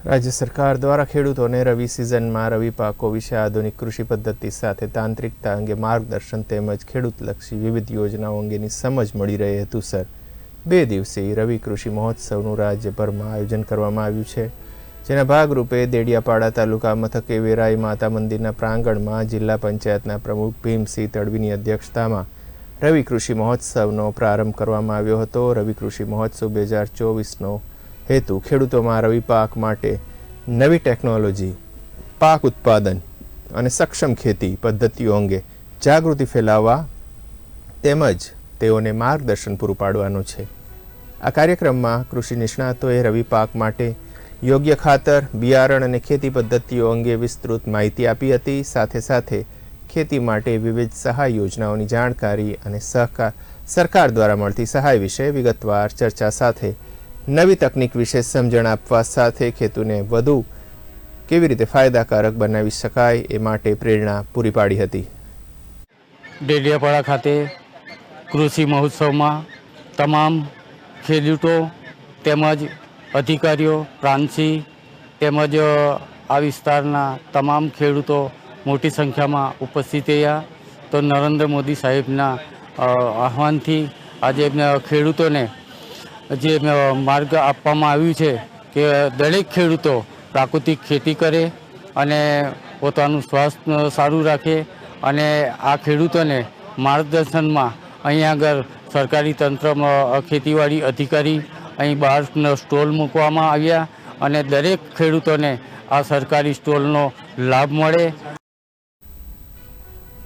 રાજ્ય સરકાર દ્વારા ખેડૂતોને રવિ સિઝનમાં રવિ પાકો વિશે આધુનિક કૃષિ પદ્ધતિ સાથે તાંત્રિકતા અંગે માર્ગદર્શન તેમજ ખેડૂતલક્ષી વિવિધ યોજનાઓ અંગેની સમજ મળી રહે હેતુસર 2 દિવસીય રવિ કૃષિ મહોત્સવનું રાજ્યભરમાં આયોજન કરવામાં આવ્યું છે, જેના ભાગરૂપે દેડિયાપાડા તાલુકા મથકે વેરાઈ માતા મંદિરના પ્રાંગણમાં જિલ્લા પંચાયતના પ્રમુખ ભીમસિંહ તડવીની અધ્યક્ષતામાં રવિ કૃષિ મહોત્સવનો પ્રારંભ કરવામાં આવ્યો હતો। રવિ કૃષિ મહોત્સવ 2024નો હેતુ ખેડૂતોમાં રવિ પાક માટે નવી ટેકનોલોજી, પાક ઉત્પાદન અને સક્ષમ ખેતી પદ્ધતિઓ અંગે જાગૃતિ ફેલાવવા તેમજ તેઓને માર્ગદર્શન પૂરું પાડવાનું છે। આ કાર્યક્રમમાં કૃષિ નિષ્ણાતોએ રવિ પાક માટે યોગ્ય ખાતર, બિયારણ અને ખેતી પદ્ધતિઓ અંગે વિસ્તૃત માહિતી આપી હતી। સાથે સાથે ખેતી માટે વિવિધ સહાય યોજનાઓની જાણકારી અને સરકાર દ્વારા મળતી સહાય વિશે વિગતવાર ચર્ચા સાથે નવી તકનીક વિશે સમજણ આપવા સાથે ખેડૂતોને વધુ કેવી રીતે ફાયદાકારક બનાવી શકાય એ માટે પ્રેરણા પૂરી પાડી હતી। ડેડિયાપાડા ખાતે કૃષિ મહોત્સવમાં તમામ ખેડૂતો તેમજ અધિકારીઓ, પ્રાંતસી તેમજ આ વિસ્તારના તમામ ખેડૂતો મોટી સંખ્યામાં ઉપસ્થિત રહ્યા। તો નરેન્દ્ર મોદી સાહેબના આહવાનથી આજે ખેડૂતોને જે માર્ગ આપવામાં આવ્યું છે કે દરેક ખેડૂતો પ્રાકૃતિક ખેતી કરે અને પોતાનું સ્વાસ્થ્ય સારું રાખે અને આ ખેડૂતોને માર્ગદર્શનમાં અહીં આગળ સરકારી તંત્રમાં ખેતીવાડી અધિકારી અહીં બહાર સ્ટોલ મૂકવામાં આવ્યા અને દરેક ખેડૂતોને આ સરકારી સ્ટોલનો લાભ મળે